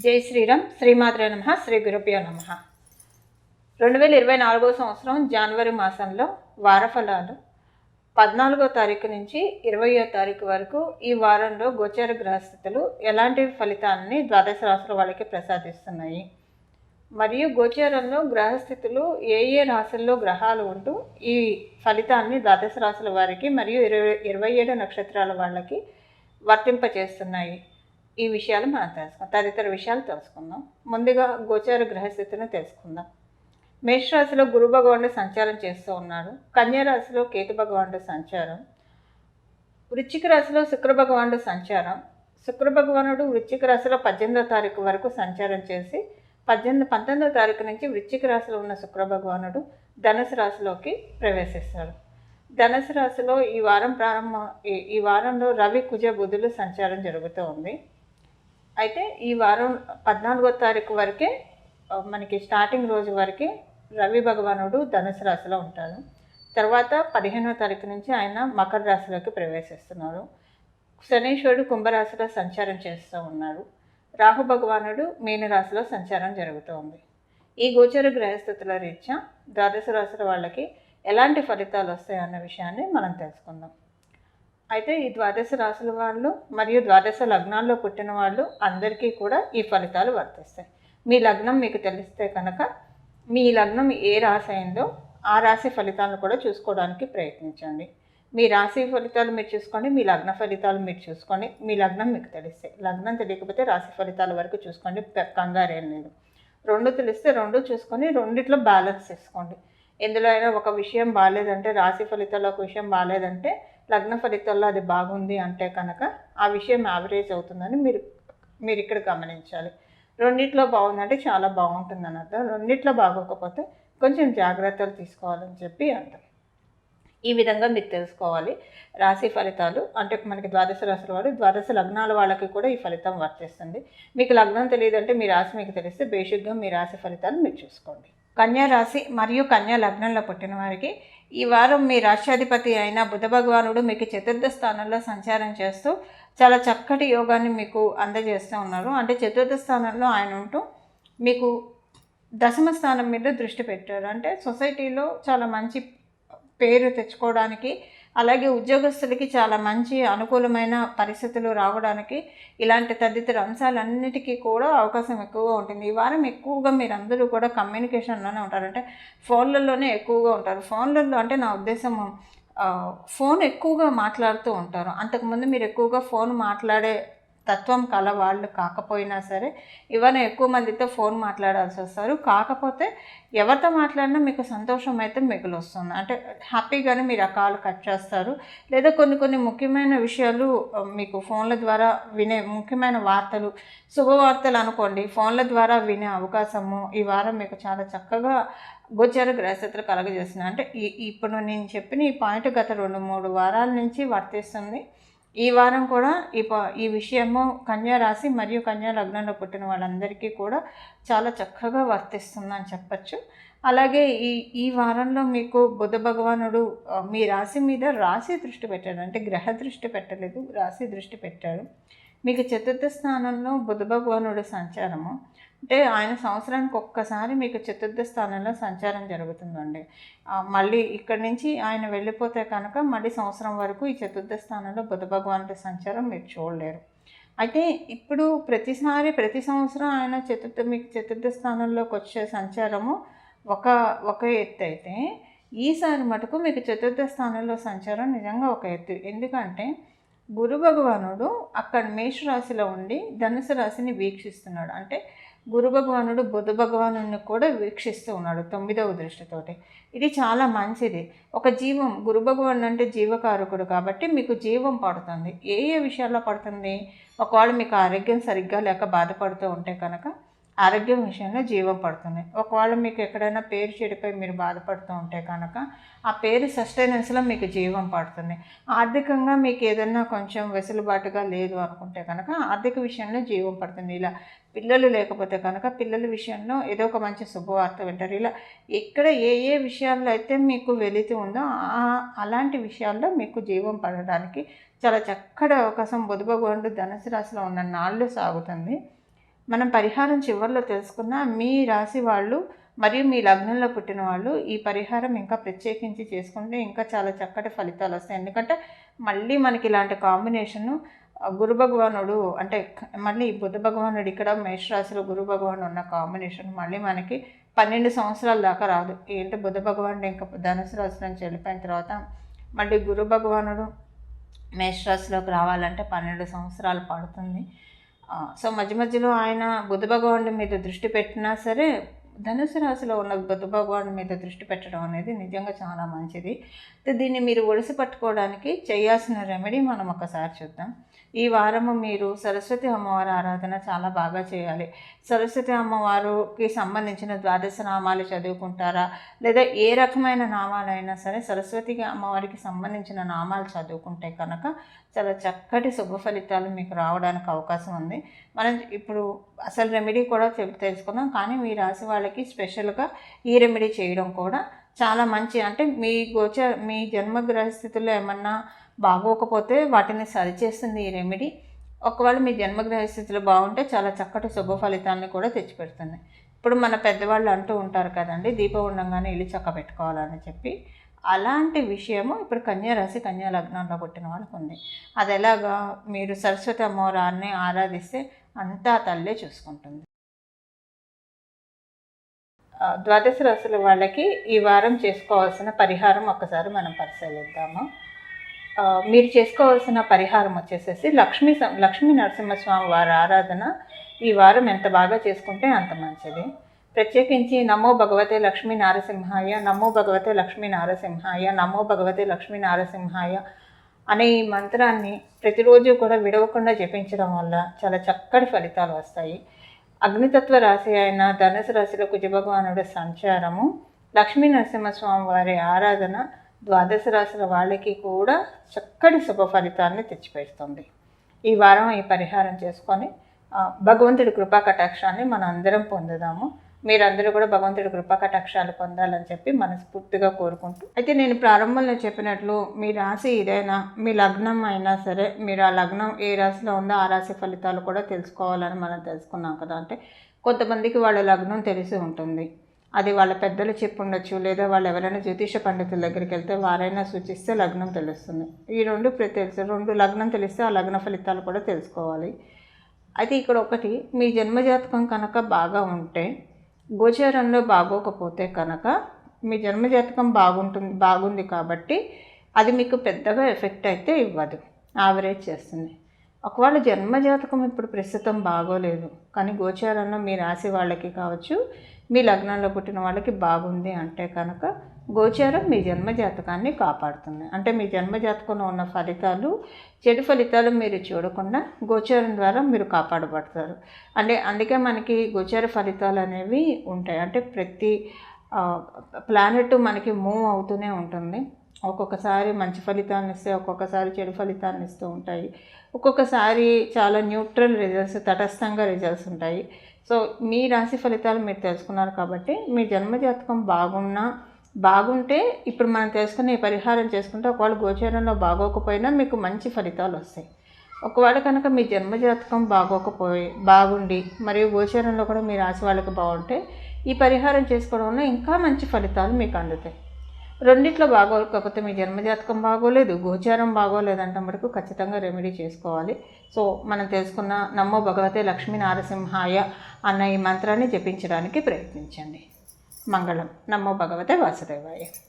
జై శ్రీరామ్. శ్రీమాత్రే నమః. శ్రీ గురుభ్యో నమః. 2024 సంవత్సరం జనవరి మాసంలో వారఫలాలు 14వ తారీఖు నుంచి 20వ తారీఖు వరకు ఈ వారంలో గోచార గ్రహస్థితులు ఎలాంటి ఫలితాన్ని ద్వాదశ రాశుల వాళ్ళకి ప్రసాదిస్తున్నాయి, మరియు గోచారంలో గ్రహస్థితులు ఏ రాశుల్లో గ్రహాలు ఉంటూ ఈ ఫలితాన్ని ద్వాదశ రాశుల వారికి మరియు 27 నక్షత్రాల వాళ్ళకి వర్తింపచేస్తున్నాయి. ఈ విషయాలు మనం తెలుసుకుందాం. తదితర విషయాలు తెలుసుకుందాం. ముందుగా గోచార గ్రహస్థితిని తెలుసుకుందాం. మేషరాశిలో గురు భగవానుడు సంచారం చేస్తూ ఉన్నాడు. కన్యా రాశిలో కేతు భగవానుడు సంచారం. వృశ్చిక రాశిలో శుక్ర భగవానుడు సంచారం. శుక్ర భగవానుడు వృశ్చిక రాశిలో 18వ తారీఖు వరకు సంచారం చేసి 19వ తారీఖు నుంచి వృశ్చిక రాశిలో ఉన్న శుక్ర భగవానుడు ధనుసు రాశిలోకి ప్రవేశిస్తాడు. ధనుసు రాశిలో ఈ వారంలో రవి కుజ బుధులు సంచారం జరుగుతూ ఉంది. అయితే ఈ వారం 14వ తారీఖు వరకే మనకి స్టార్టింగ్ రోజు వరకే రవి భగవానుడు ధనుసు రాశిలో ఉంటాడు. తర్వాత 15వ తారీఖు నుంచి ఆయన మకర రాశిలోకి ప్రవేశిస్తున్నారు. శనీశ్వరుడు కుంభరాశిలో సంచారం చేస్తూ ఉన్నారు. రాహు భగవానుడు మీనరాశిలో సంచారం జరుగుతూ ఉంది. ఈ గోచర గ్రహస్థితుల రీత్యా ద్వాదశ రాశుల వాళ్ళకి ఎలాంటి ఫలితాలు వస్తాయన్న విషయాన్ని మనం తెలుసుకుందాం. అయితే ఈ ద్వాదశ రాశుల వాళ్ళు మరియు ద్వాదశ లగ్నాల్లో పుట్టిన వాళ్ళు అందరికీ కూడా ఈ ఫలితాలు వర్తిస్తాయి. మీ లగ్నం మీకు తెలిస్తే కనుక మీ లగ్నం ఏ రాశి అయిందో ఆ రాశి ఫలితాలను కూడా చూసుకోవడానికి ప్రయత్నించండి. మీ రాశి ఫలితాలు మీరు చూసుకోండి, మీ లగ్న ఫలితాలు మీరు చూసుకోండి. మీ లగ్నం మీకు తెలిస్తే, లగ్నం తెలియకపోతే రాశి ఫలితాల వరకు చూసుకోండి, కంగారేం లేదు. రెండు తెలిస్తే రెండు చూసుకొని రెండిట్లో బ్యాలెన్స్ చేసుకోండి. ఎందులో అయినా ఒక విషయం బాగాలేదంటే, రాశి ఫలితాల్లో ఒక విషయం బాగాలేదంటే లగ్న ఫలితాల్లో అది బాగుంది అంటే కనుక ఆ విషయం యావరేజ్ అవుతుందని మీరు ఇక్కడ గమనించాలి. రెండిట్లో బాగుందంటే చాలా బాగుంటుంది అని అర్థం. రెండిట్లో బాగోకపోతే కొంచెం జాగ్రత్తలు తీసుకోవాలని చెప్పి అంటారు. ఈ విధంగా మీరు తెలుసుకోవాలి. రాశి ఫలితాలు అంటే మనకి ద్వాదశ రాశుల వారు, ద్వాదశ లగ్నాల వాళ్ళకి కూడా ఈ ఫలితం వర్తిస్తుంది. మీకు లగ్నం తెలియదంటే మీ రాశి మీకు తెలిస్తే బేసిక్గా మీ రాశి ఫలితాలు మీరు చూసుకోండి. కన్యా రాశి మరియు కన్యా లగ్నంలో పుట్టిన వారికి ఈ వారం మీ రాష్ట్రాధిపతి అయిన బుధ భగవానుడు మీకు చతుర్థ స్థానంలో సంచారం చేస్తూ చాలా చక్కటి యోగాన్ని మీకు అందజేస్తూ ఉన్నారు. అంటే చతుర్థ స్థానంలో ఆయన ఉంటూ మీకు దశమ స్థానం మీద దృష్టి పెట్టారు. అంటే సొసైటీలో చాలా మంచి పేరు తెచ్చుకోవడానికి, అలాగే ఉద్యోగస్తులకి చాలా మంచి అనుకూలమైన పరిస్థితులు రావడానికి, ఇలాంటి తదితర అంశాలన్నిటికీ కూడా అవకాశం ఎక్కువగా ఉంటుంది. ఈ వారం ఎక్కువగా మీరందరూ కూడా కమ్యూనికేషన్లోనే ఉంటారు. అంటే ఫోన్లలోనే ఎక్కువగా ఉంటారు. ఫోన్లలో అంటే నా ఉద్దేశం ఫోన్ ఎక్కువగా మాట్లాడుతూ ఉంటారు. అంతకుముందు మీరు ఎక్కువగా ఫోన్ మాట్లాడే తత్వం కల వాళ్ళు కాకపోయినా సరే ఇవన్నీ ఎక్కువ మందితో ఫోన్ మాట్లాడాల్సి వస్తారు. కాకపోతే ఎవరితో మాట్లాడినా మీకు సంతోషం అయితే మిగులు వస్తుంది. అంటే హ్యాపీగానే మీరు ఆ కాల్ కట్ చేస్తారు. లేదా కొన్ని ముఖ్యమైన విషయాలు మీకు ఫోన్ల ద్వారా వినే ముఖ్యమైన వార్తలు, శుభవార్తలు అనుకోండి, ఫోన్ల ద్వారా వినే అవకాశము ఈ వారం మీకు చాలా చక్కగా గోచార గ్రహస్థితులు కలగజేస్తుంది. అంటే ఇప్పుడు నేను చెప్పిన ఈ పాయింట్ గత 2-3 వారాల నుంచి వర్తిస్తుంది. ఈ వారం కూడా ఈ విషయము కన్యా రాశి మరియు కన్యా లగ్నంలో పుట్టిన వాళ్ళందరికీ కూడా చాలా చక్కగా వర్తిస్తుందని చెప్పచ్చు. అలాగే ఈ వారంలో మీకు బుధ భగవానుడు మీ రాశి మీద రాశి దృష్టి పెట్టాడు. అంటే గ్రహ దృష్టి పెట్టలేదు, రాశి దృష్టి పెట్టాడు. మీకు చతుర్థ స్థానంలో బుధ భగవానుడు సంచారము అంటే ఆయన సంవత్సరానికి ఒక్కసారి మీకు చతుర్థ స్థానంలో సంచారం జరుగుతుందండి. మళ్ళీ ఇక్కడి నుంచి ఆయన వెళ్ళిపోతే కనుక మళ్ళీ సంవత్సరం వరకు ఈ చతుర్థ స్థానంలో బుధ భగవానుడి సంచారం మీరు చూడలేరు. అయితే ఇప్పుడు ప్రతి సంవత్సరం ఆయన మీకు చతుర్థ స్థానంలోకి వచ్చే సంచారము ఒక ఎత్తు అయితే, ఈసారి మటుకు మీకు చతుర్థ స్థానంలో సంచారం నిజంగా ఒక ఎత్తు. ఎందుకంటే గురు భగవానుడు అక్కడ మేషరాశిలో ఉండి ధనుసు రాశిని వీక్షిస్తున్నాడు. అంటే గురు భగవానుడు బుధ భగవానుడిని కూడా వీక్షిస్తూ ఉన్నాడు 9వ దృష్టితోటి. ఇది చాలా మంచిది. ఒక జీవం, గురు భగవానుడు అంటే జీవకారకుడు కాబట్టి మీకు జీవం పడుతుంది. ఏ విషయాల్లో పడుతుంది? ఒకవేళ మీకు ఆరోగ్యం సరిగ్గా లేక బాధపడుతూ ఉంటే కనుక ఆరోగ్యం విషయంలో జీవం పడుతుంది. ఒకవేళ మీకు ఎక్కడైనా పేరు చెడిపోయి మీరు బాధపడుతూ ఉంటే కనుక ఆ పేరు సస్టైనెన్స్లో మీకు జీవం పడుతుంది. ఆర్థికంగా మీకు ఏదైనా కొంచెం వెసులుబాటుగా లేదు అనుకుంటే కనుక ఆర్థిక విషయంలో జీవం పడుతుంది. ఇలా పిల్లలు లేకపోతే కనుక పిల్లల విషయంలో ఏదో ఒక మంచి శుభవార్త వింటారు. ఇలా ఇక్కడ ఏ విషయాల్లో అయితే మీకు వెలితి ఉందో అలాంటి విషయాల్లో మీకు జీవం పడడానికి చాలా చక్కటి అవకాశం బుధ భగవానుడు ధనుసు రాశిలో ఉన్న నాళ్ళు సాగుతుంది. మనం పరిహారం చివరిలో తెలుసుకున్న మీ రాశి వాళ్ళు మరియు మీ లగ్నంలో పుట్టిన వాళ్ళు ఈ పరిహారం ఇంకా ప్రత్యేకించి చేసుకుంటే ఇంకా చాలా చక్కటి ఫలితాలు వస్తాయి. ఎందుకంటే మళ్ళీ మనకి ఇలాంటి కాంబినేషను గురు భగవానుడు అంటే మళ్ళీ బుధ భగవానుడు ఇక్కడ మేషరాశిలో గురు భగవానుడు ఉన్న కాంబినేషన్ మళ్ళీ మనకి 12 సంవత్సరాల దాకా రాదు. ఏంటి బుధ భగవానుడు ఇంకా ధనుసు రాశి నుంచి వెళ్ళిపోయిన తర్వాత మళ్ళీ గురు భగవానుడు మేషరాశిలోకి రావాలంటే 12 సంవత్సరాలు పడుతుంది. సో మధ్య మధ్యలో ఆయన బుధ భగవానుడి మీద దృష్టి పెట్టినా సరే ధనుసు రాశిలో ఉన్న బుధ భగవానుడి మీద దృష్టి పెట్టడం అనేది నిజంగా చాలా మంచిది. దీన్ని మీరు ఒడిసి పట్టుకోవడానికి చేయాల్సిన రెమెడీ మనం ఒకసారి చూద్దాం. ఈ వారము మీరు సరస్వతి అమ్మవారి ఆరాధన చాలా బాగా చేయాలి. సరస్వతి అమ్మవారికి సంబంధించిన ద్వాదశ నామాలు చదువుకుంటారా, లేదా ఏ రకమైన నామాలైనా సరే సరస్వతి అమ్మవారికి సంబంధించిన నామాలు చదువుకుంటే కనుక చాలా చక్కటి శుభ ఫలితాలు మీకు రావడానికి అవకాశం ఉంది. మనం ఇప్పుడు అసలు రెమెడీ కూడా తెలుసుకుందాం. కానీ మీ రాశి వాళ్ళకి స్పెషల్గా ఈ రెమెడీ చేయడం కూడా చాలా మంచి, అంటే మీ జన్మగ్రహ స్థితిలో ఏమన్నా బాగోకపోతే వాటిని సరిచేస్తుంది ఈ రెమెడీ. ఒకవేళ మీ జన్మగ్రహ స్థితిలో బాగుంటే చాలా చక్కటి శుభ ఫలితాలను కూడా తెచ్చిపెడుతుంది. ఇప్పుడు మన పెద్దవాళ్ళు అంటూ ఉంటారు కదండి, దీపం ఉండంగానే ఇల్లు చక్క పెట్టుకోవాలని చెప్పి. అలాంటి విషయము ఇప్పుడు కన్యారాశి కన్యా లగ్నంలో పుట్టిన వాళ్ళకు ఉంది. అది ఎలాగా, మీరు సరస్వతి అమ్మవారిని ఆరాధిస్తే అంతా తల్లే చూసుకుంటుంది. ద్వాదశ రాశుల వాళ్ళకి ఈ వారం చేసుకోవాల్సిన పరిహారం ఒకసారి మనం పరిశీలిద్దాము. మీరు చేసుకోవాల్సిన పరిహారం వచ్చేసేసి లక్ష్మీ నరసింహస్వామి వారి ఆరాధన ఈ వారం ఎంత బాగా చేసుకుంటే అంత మంచిది. ప్రత్యేకించి నమో భగవతే లక్ష్మీ నారసింహాయ, నమో భగవతే లక్ష్మీ నారసింహాయ, నమో భగవతే లక్ష్మీ నారసింహాయ అనే ఈ మంత్రాన్ని ప్రతిరోజు కూడా విడవకుండా జపించడం వల్ల చాలా చక్కటి ఫలితాలు వస్తాయి. అగ్నితత్వ రాశి అయిన ధనుసు రాశిలో కుజభగవానుడి సంచారము, లక్ష్మీ నరసింహస్వామి వారి ఆరాధన ద్వాదశ రాశుల వాళ్ళకి కూడా చక్కటి శుభ ఫలితాన్ని తెచ్చిపెడుతుంది. ఈ వారం ఈ పరిహారం చేసుకొని భగవంతుడి కృపా కటాక్షాన్ని మనం అందరం పొందుదాము. మీరందరూ కూడా భగవంతుడి కృపా కటాక్షాలు పొందాలని చెప్పి మనస్ఫూర్తిగా కోరుకుంటూ, అయితే నేను ప్రారంభంలో చెప్పినట్లు మీ రాశి ఏదైనా, మీ లగ్నం అయినా సరే, మీరు ఆ లగ్నం ఏ రాశిలో ఉందో ఆ రాశి ఫలితాలు కూడా తెలుసుకోవాలని మనం తెలుసుకున్నాం కదా. అంటే కొంతమందికి వాళ్ళ లగ్నం తెలిసి ఉంటుంది, అది వాళ్ళ పెద్దలు చెప్పి ఉండొచ్చు, లేదా వాళ్ళు ఎవరైనా జ్యోతిష పండితుల దగ్గరికి వెళ్తే వారైనా సూచిస్తే లగ్నం తెలుస్తుంది. ఈ రెండు లగ్నం తెలిస్తే ఆ లగ్న ఫలితాలు కూడా తెలుసుకోవాలి. అయితే ఇక్కడ ఒకటి, మీ జన్మజాతకం కనుక బాగా ఉంటే, గోచారంలో బాగోకపోతే కనుక మీ జన్మజాతకం బాగుంది కాబట్టి అది మీకు పెద్దగా ఎఫెక్ట్ అయితే ఇవ్వదు, యావరేజ్ చేస్తుంది. ఒకవేళ జన్మజాతకం ఇప్పుడు ప్రస్తుతం బాగోలేదు కానీ గోచారంలో మీ రాశి వాళ్ళకి కావచ్చు, మీ లగ్నంలో పుట్టిన వాళ్ళకి బాగుంది అంటే కనుక గోచారం మీ జన్మజాతకాన్ని కాపాడుతుంది. అంటే మీ జన్మజాతకంలో ఉన్న ఫలితాలు, చెడు ఫలితాలు మీరు చూడకుండా గోచారం ద్వారా మీరు కాపాడబడతారు. అందుకే మనకి గోచార ఫలితాలు అనేవి ఉంటాయి. అంటే ప్రతి ప్లానెట్ మనకి మూవ్ అవుతూనే ఉంటుంది. ఒక్కొక్కసారి మంచి ఫలితాన్ని ఇస్తే, ఒక్కొక్కసారి చెడు ఫలితాన్ని ఇస్తూ ఉంటాయి. ఒక్కొక్కసారి చాలా న్యూట్రల్ రిజల్ట్స్, తటస్థంగా రిజల్ట్స్ ఉంటాయి. సో మీ రాశి ఫలితాలు మీరు తెలుసుకున్నారు కాబట్టి మీ జన్మజాతకం బాగుంటే ఇప్పుడు మనం తెలుసుకునే పరిహారం చేసుకుంటే ఒకవేళ గోచారంలో బాగోకపోయినా మీకు మంచి ఫలితాలు వస్తాయి. ఒకవేళ కనుక మీ జన్మజాతకం బాగుండి మరియు గోచారంలో కూడా మీ రాశి వాళ్ళకి బాగుంటే ఈ పరిహారం చేసుకోవడం వల్ల ఇంకా మంచి ఫలితాలు మీకు అందుతాయి. రెండిట్లో బాగోకపోతే, మీ జన్మజాతకం బాగోలేదు, గోచారం బాగోలేదంటే మటుకు ఖచ్చితంగా రెమెడీ చేసుకోవాలి. సో మనం తెలుసుకున్న నమో భగవతే లక్ష్మీ నారసింహాయ అన్న ఈ మంత్రాన్ని జపించడానికి ప్రయత్నించండి. మంగళం. నమో భగవతే వాసుదేవాయ.